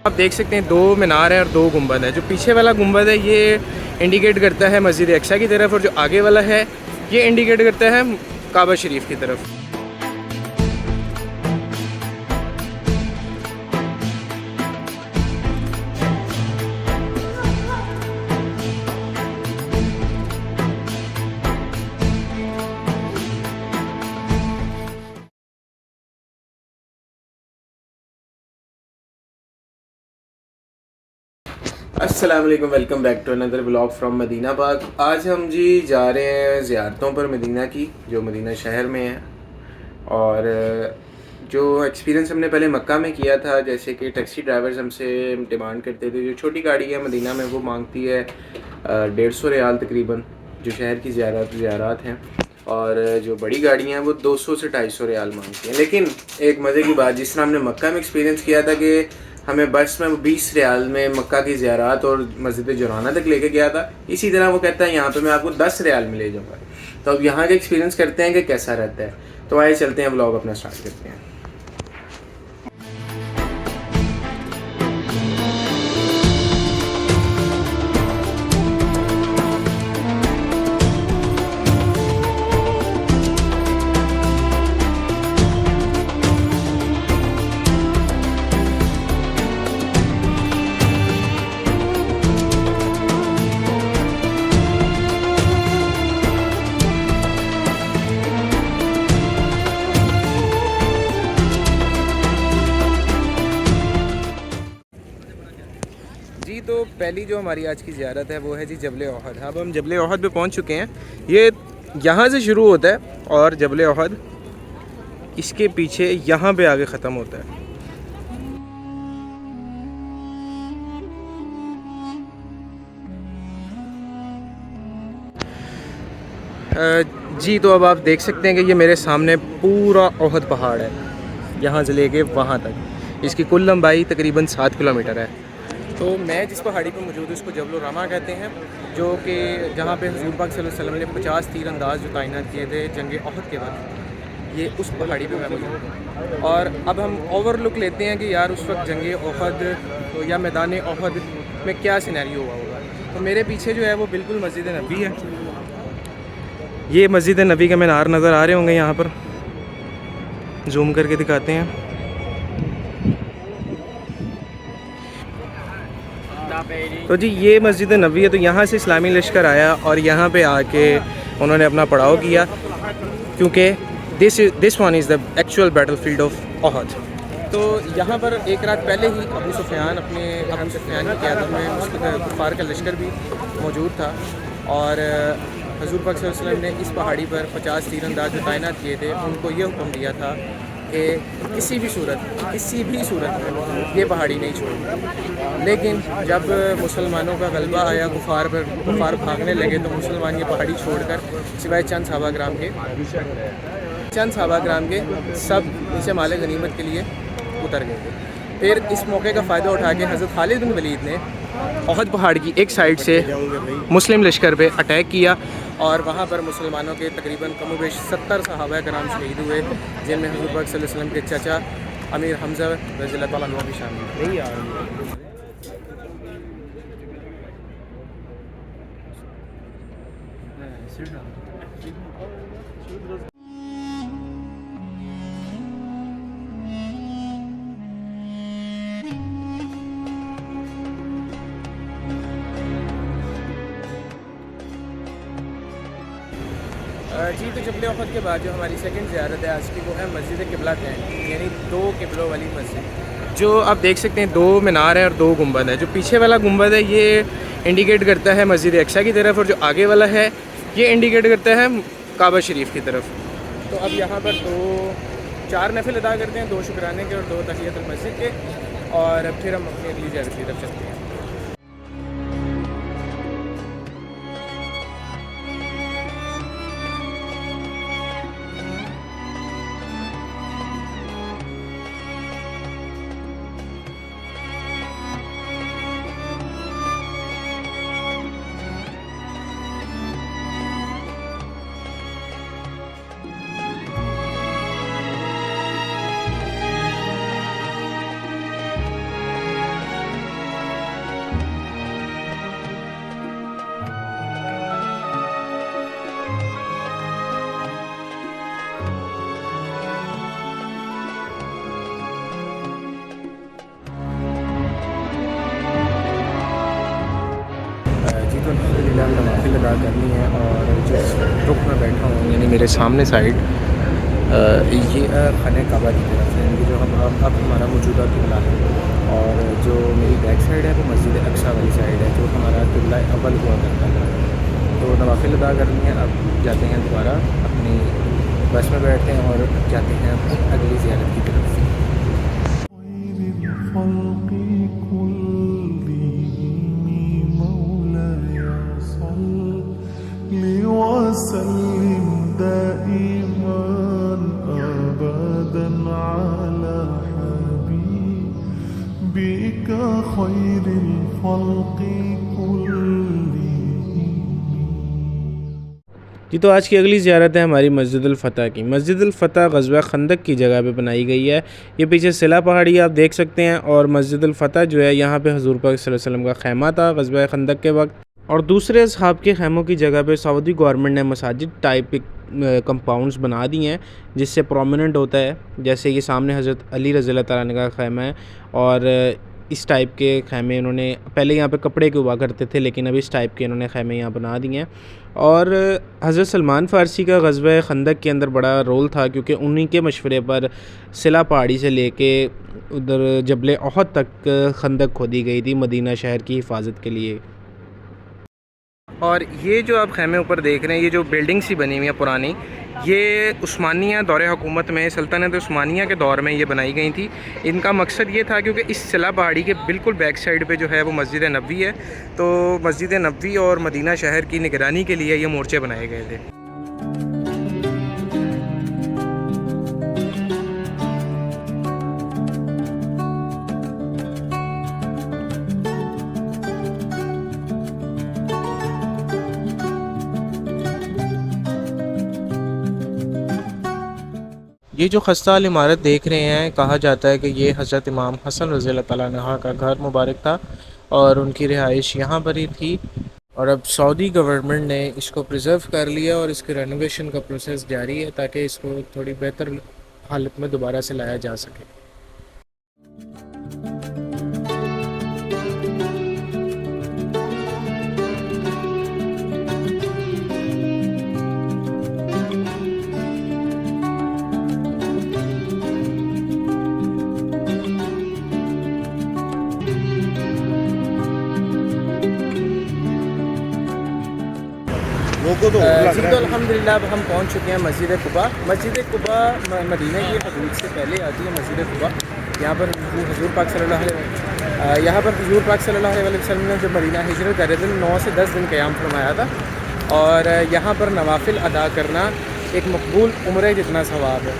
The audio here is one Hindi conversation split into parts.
आप देख सकते हैं 2 मीनार है और 2 गुंबद है। जो पीछे वाला गुंबद है ये इंडिकेट करता है मस्जिद अक्सा की तरफ, और जो आगे वाला है ये इंडिकेट करता है काबा शरीफ की तरफ। अस्सलाम वालेकुम, welcome back to another blog from Madina Pak. आज हम जी जा रहे हैं ज़ियारतों पर मदीना की, जो मदीना शहर में है। और जो एक्सपीरियंस हमने पहले मक्का में किया था, जैसे कि टैक्सी ड्राइवर्स हमसे डिमांड करते थे, जो छोटी गाड़ी है मदीना में वो मांगती है 150 रियाल तकरीबन, जो शहर की ज़ियारत हैं। और जो बड़ी गाड़ियाँ हैं वो 200 से 250 रियाल मांगती हैं। लेकिन एक मज़े की बात, जिस तरह हमने मक्का में एक्सपीरियंस किया था कि हमें बस में 20 रियाल में मक्का की ज़ियारत और मस्जिद जुराना तक लेके गया था, इसी तरह वो कहता है यहाँ पे मैं आपको 10 रियाल में ले जाऊँगा। तो अब यहाँ का एक्सपीरियंस करते हैं कि कैसा रहता है। तो आइए चलते हैं, व्लॉग अपना स्टार्ट करते हैं। जी तो पहली जो हमारी आज की ज़ियारत है वो है जी जबल ओहद। अब हम जबल ओहद पे पहुंच चुके हैं। ये यहाँ से शुरू होता है और जबल ओहद इसके पीछे यहाँ पे आगे ख़त्म होता है। जी तो अब आप देख सकते हैं कि ये मेरे सामने पूरा ओहद पहाड़ है, यहाँ से लेके वहाँ तक। इसकी कुल लंबाई तकरीबन 7 किलोमीटर है। तो मैं जिस पहाड़ी पर मौजूद हूँ उसको जबल रामा कहते हैं, जो कि जहाँ पे हुज़ूर पाक सल्लल्लाहु अलैहि वसल्लम ने 50 तीर अंदाज जो तैनात किए थे जंग ओहद के वक्त, ये उस पहाड़ी पे मैं मौजूद हूँ। और अब हम ओवरलुक लेते हैं कि यार उस वक्त जंग ओहद या मैदान ओहद में क्या सिनेरियो हुआ होगा। तो मेरे पीछे जो है वो बिल्कुल मस्जिद नबी है। ये मस्जिद नबी के मीनार नज़र आ रहे होंगे, यहाँ पर जूम करके दिखाते हैं। तो जी ये मस्जिद नबी है। तो यहाँ से इस्लामी लश्कर आया और यहाँ पे आके उन्होंने अपना पड़ाव किया, क्योंकि this one is the actual battle field of Uhud. तो यहाँ पर एक रात पहले ही अबू सुफियान की क़यादत में कुफ़ार का लश्कर भी मौजूद था। और हुज़ूर पाक सल्लल्लाहु अलैहि वसल्लम ने इस पहाड़ी पर 50 तीर अंदाज जो तैनात किए थे, उनको ये हुक्म दिया था कि किसी भी सूरत में ये पहाड़ी नहीं छोड़नी। लेकिन जब मुसलमानों का गलबा आया कुफ़ार भागने लगे, तो मुसलमान ये पहाड़ी छोड़कर सिवाय चंद सहाबा ग्राम के सब नीचे माले गनीमत के लिए उतर गए थे। फिर इस मौके का फ़ायदा उठा के हज़रत खालिद बिन वलीद ने ओहद पहाड़ की एक साइड से मुस्लिम लश्कर पे अटैक किया, और वहाँ पर मुसलमानों के तकरीबन कमोबेश 70 सहाबा कराम शहीद हुए, जिनमें हुज़ूर पाक सल्लल्लाहु अलैहि वसल्लम के चाचा अमीर हमज़ा रज़ियल्लाहु तआला अन्हु भी शामिल हैं। जी तो जबल ओहद के बाद जो हमारी सेकंड ज़ियारत है आज की, वो है मस्जिद क़िबला तैन, यानी 2 क़िबलों वाली मस्जिद। जो आप देख सकते हैं 2 मीनार है और 2 गुंबद है। जो पीछे वाला गुंबद है ये इंडिकेट करता है मस्जिद अक्सा की तरफ, और जो आगे वाला है ये इंडिकेट करता है काबा शरीफ की तरफ। तो अब यहाँ पर 4 नफिल अदा करते हैं, 2 शुक्राने के और 2 तहियतुल मस्जिद के, और फिर हम अपनी अगली ज़ियारत की तरफ चलते हैं। अदा करनी है। और जिस रुख में बैठा हूँ यानी मेरे सामने साइड ये खाने काबा की तरफ है, यानी कि जो हम अब हमारा मौजूदा किबला है। और जो मेरी बैक साइड है वो मस्जिद अक्सा वाली साइड है, जो हमारा किबला अव्वल हुआ करता था। तो नवाफिल अदा करनी है। अब जाते हैं दोबारा अपनी बस में बैठते हैं और जाते हैं अपनी अगली ज़ियारत की तरफ। जी तो आज की अगली ज़ियारत है हमारी मस्जिदुल फ़तह की। मस्जिदुल फ़तह ग़ज़वा खंदक की जगह पे बनाई गई है। ये पीछे सिला पहाड़ी आप देख सकते हैं। और मस्जिदुल फ़तह जो है यहाँ पे हुज़ूर पाक सल्लल्लाहु अलैहि वसल्लम का ख़ैमा था ग़ज़वा खंदक के वक्त। और दूसरे असहाब के ख़ैमों की जगह पे सऊदी गवर्नमेंट ने मसाजिद टाइप कंपाउंड्स बना दिए हैं, जिससे प्रोमिनेंट होता है। जैसे ये सामने हज़रत अली रज़ियल्लाहु तआला अन्हु का ख़ैमा है। और इस टाइप के ख़ैमे इन्होंने पहले यहाँ पे कपड़े के हुआ करते थे, लेकिन अब इस टाइप के इन्होंने ख़ैमे यहाँ बना दिए हैं। और हज़रत सलमान फ़ारसी का ग़ज़वा खंदक के अंदर बड़ा रोल था, क्योंकि उन्हीं के मशवरे पर सिला पहाड़ी से लेके उधर जबल ओहद तक खंदक खोदी गई थी मदीना शहर की हिफाजत के लिए। और ये जो आप ख़ैमे ऊपर देख रहे हैं, ये जो बिल्डिंग सी बनी हुई है पुरानी, ये उस्मानिया दौरे हुकूमत में सल्तनत उस्मानिया के दौर में ये बनाई गई थी। इनका मकसद ये था क्योंकि इस सिला पहाड़ी के बिल्कुल बैक साइड पे जो है वो मस्जिद नबवी है, तो मस्जिद नबवी और मदीना शहर की निगरानी के लिए ये मोर्चे बनाए गए थे। ये जो खस्ता इमारत देख रहे हैं, कहा जाता है कि ये हज़रत इमाम हसन रज़ियल्लाहु तआला अन्हु का घर मुबारक था और उनकी रिहाइश यहाँ पर ही थी। और अब सऊदी गवर्नमेंट ने इसको प्रिज़र्व कर लिया और इसके रेनोवेशन का प्रोसेस जारी है, ताकि इसको थोड़ी बेहतर हालत में दोबारा से लाया जा सके। जी तो अल्हम्दुलिल्लाह अब हम पहुंच चुके हैं मस्जिद कुबा। मस्जिद कुबा मदीना की हदूद से पहले आती है मस्जिद कुबा। यहाँ पर हुज़ूर पाक सल्लल्लाहु अलैहि वसल्लम ने जब मदीना हिजरत कर रहे थे 9 से 10 दिन क़याम फरमाया था। और यहाँ पर नवाफिल अदा करना एक मकबूल उम्रे जितना सवाब है।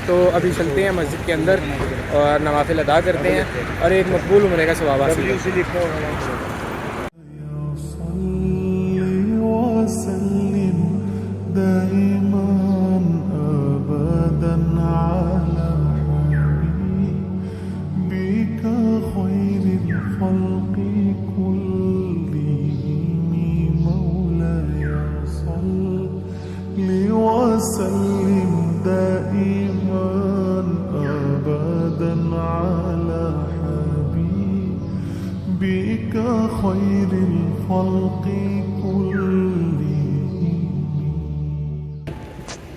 तो अभी चलते हैं मस्जिद के अंदर और नवाफिल अदा करते हैं और एक मकबूल उम्रे का सवाब हासिल करते हैं।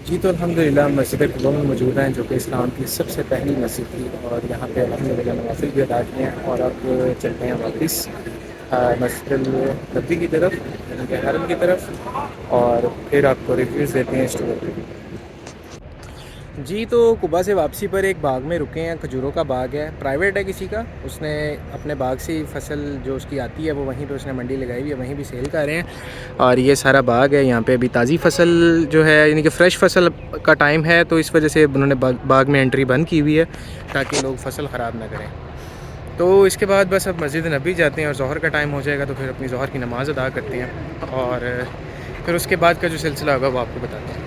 जी तो अल्हम्दुलिल्लाह मस्जिद कुबा में मौजूद हैं, जो कि इस्लाम की सबसे पहली मस्जिद थी। और यहाँ पे अल्हम्दुलिल्लाह नवाफिल भी अदा किए हैं। और अब चलते हैं वापस मस्जिद नबवी की तरफ, यानी कि हरम की तरफ, और फिर आपको रिव्यूज़ देते हैं स्टोर पे। जी तो कुबा से वापसी पर एक बाग में रुके हैं। खजूरों का बाग है, प्राइवेट है किसी का। उसने अपने बाग से फसल जो उसकी आती है वो वहीं पे उसने मंडी लगाई हुई है, वहीं भी सेल कर रहे हैं। और ये सारा बाग है, यहाँ पे अभी ताज़ी फसल जो है यानी कि फ़्रेश फसल का टाइम है, तो इस वजह से उन्होंने बाग में एंट्री बंद की हुई है ताकि लोग फसल ख़राब ना करें। तो इसके बाद बस अब मस्जिद नबी जाते हैं और ज़ोहर का टाइम हो जाएगा, तो फिर अपनी ज़ोहर की नमाज़ अदा करते हैं और फिर उसके बाद का जो सिलसिला होगा वो आपको बताते हैं।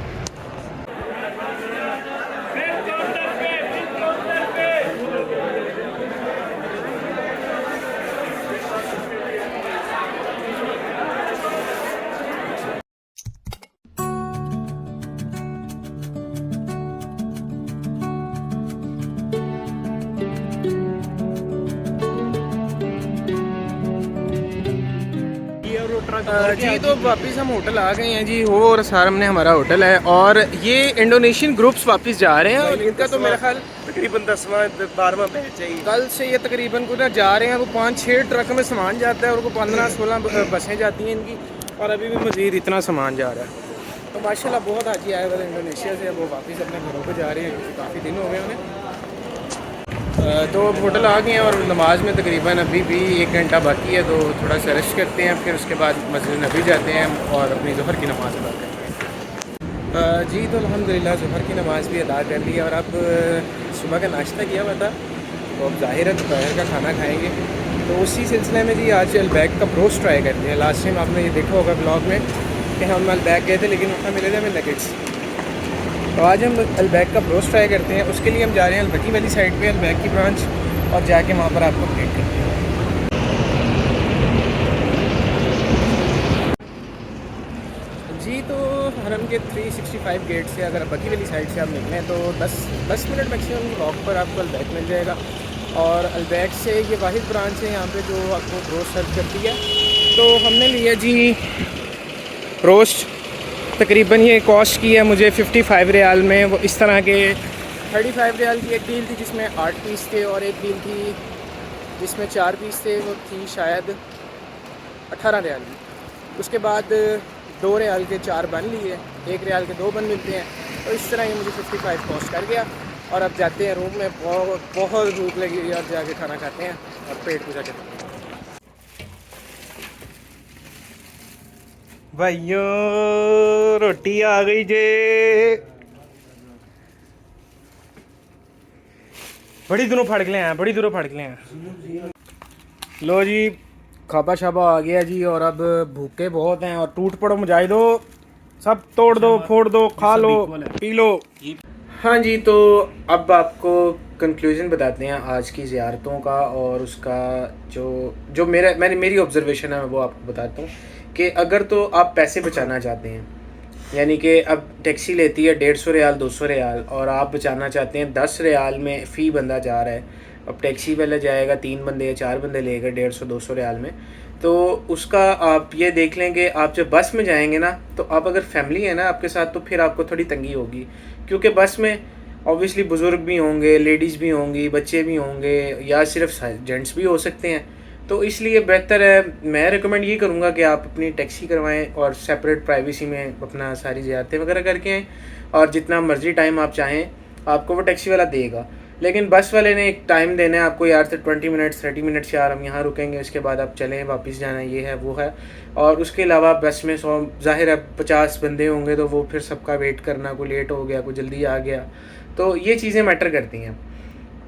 जी तो वापस हम होटल आ गए हैं जी, वो और सामने हमारा होटल है और ये इंडोनेशियन ग्रुप्स वापस जा रहे हैं और इनका तो मेरा ख्याल तकरीबन 10वां 12वां बैच है। कल से ये तकरीबन को ना जा रहे हैं, वो 5-6 ट्रक में सामान जाता है और वो 15-16 बसें जाती हैं इनकी, और अभी भी मज़ीद इतना सामान जा रहा है। तो माशाल्लाह बहुत हाजी आए हुए इंडोनेशिया से, वो वापस अपने घरों को जा रहे हैं क्योंकि काफ़ी दिन हो गए उन्हें। तो अब होटल आ गए हैं और नमाज में तकरीबन अभी भी 1 घंटा बाकी है, तो थोड़ा सा रेस्ट करते हैं, फिर उसके बाद मस्जिद नबी जाते हैं और अपनी ज़ोहर की नमाज़ अदा करते हैं। जी तो अल्हम्दुलिल्लाह ज़ोहर की नमाज़ भी अदा कर ली है और अब सुबह का नाश्ता किया हुआ था, तो अब ज़ाहिर है दोपहर का खाना खाएँगे। तो उसी सिलसिले में जी आज अलबैक का ब्रोस्ट ट्राई करते हैं। लास्ट टाइम आपने ये देखा होगा ब्लॉग में कि हम अलबैक गए थे, लेकिन वहाँ मिले थे हमें नगेट्स। तो आज हम अलबैक का ब्रोस्ट ट्राई करते हैं। उसके लिए हम जा रहे हैं अलबकी वाली साइड पे, अलबैक की ब्रांच, और जाके वहाँ पर आपको अपडेट करते हैं। जी तो हरम के 365 गेट से अगर अलबकी वाली साइड से आप निकलें तो 10 मिनट मैक्सिमम वॉक पर आपको अलबैक मिल जाएगा। और अलबैक से ये वाहिद ब्रांच है यहाँ पे जो आपको ब्रोस्ट सर्व करती है। तो हमने लिया जी ब्रोस्ट, तकरीबन ये कॉस्ट की है मुझे 55 रियाल में। वो इस तरह के 35 रियाल की एक डील थी जिसमें 8 पीस थे, और एक डील थी जिसमें 4 पीस थे, वो थी शायद 18 रियाल की। उसके बाद 2 रियाल के 4 बन लिए, 1 रियाल के 2 बन मिलते हैं। तो इस तरह ये मुझे 55 कॉस्ट कर गया। और अब जाते हैं रूम में, बहुत भूख लगी हुई है, और जाके खाना खाते हैं और पेट पूजा करते हैं। भाइयों रोटी आ गई जे, बड़ी दूरों फड़ के ले आए, बड़ी दूरों फड़ के ले आए। लो जी खाबा शाबा आ गया जी, और अब भूखे बहुत हैं और टूट पड़ो मुजाहिदो, सब तोड़ दो फोड़ दो, खा लो पी लो। हाँ जी तो अब आपको कंक्लूजन बताते हैं आज की ज़ियारतों का, और उसका जो मेरी ऑब्जर्वेशन है वो आपको बताता हूँ कि अगर तो आप पैसे बचाना चाहते हैं, यानी कि अब टैक्सी लेती है 150 रियाल 200 रियाल, और आप बचाना चाहते हैं 10 रियाल में फ़ी बंदा जा रहा है, अब टैक्सी वाला जाएगा 3 बंदे या 4 बंदे लेगा 150-200 रियाल में, तो उसका आप ये देख लेंगे। आप जब बस में जाएंगे ना, तो आप अगर फैमिली है ना आपके साथ, तो फिर आपको थोड़ी तंगी होगी, क्योंकि बस में ऑब्वियसली बुज़ुर्ग भी होंगे, लेडीज़ भी होंगी, बच्चे भी होंगे, या सिर्फ जेंट्स भी हो सकते हैं। तो इसलिए बेहतर है, मैं रिकमेंड ये करूँगा कि आप अपनी टैक्सी करवाएं और सेपरेट प्राइवेसी में अपना सारी ज़ियारतें वगैरह करके आएँ, और जितना मर्ज़ी टाइम आप चाहें आपको वो टैक्सी वाला देगा। लेकिन बस वाले ने एक टाइम देना है आपको, यार 20 मिनट्स 30 मिनट्स, यार हम यहाँ रुकेंगे, उसके बाद आप चलें, वापस जाना, ये है वो है। और उसके अलावा बस में 100 ज़ाहिर है 50 बंदे होंगे, तो वो फिर सबका वेट करना, कोई लेट हो गया, कोई जल्दी आ गया, तो ये चीज़ें मैटर करती हैं।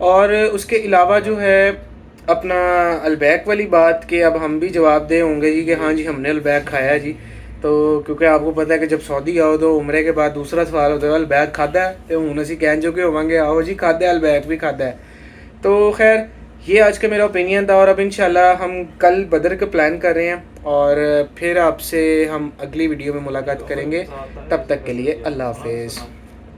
और उसके अलावा जो है अपना अलबैक वाली बात कि अब हम भी जवाब दे होंगे जी कि हाँ जी हमने अलबैक खाया जी, तो क्योंकि आपको पता है कि जब सऊदी आओ तो उम्रे के बाद दूसरा सवाल होता है अलबैक खादा है, तो हूँ असी कह चुके होवांगे आओ जी खादा है, अलबैक भी खादा है। तो खैर ये आज का मेरा ओपिनियन था, और अब इंशाल्लाह हम कल बदर का प्लान कर रहे हैं, और फिर आपसे हम अगली वीडियो में मुलाकात करेंगे। तब तक के लिए अल्लाह हाफिज़।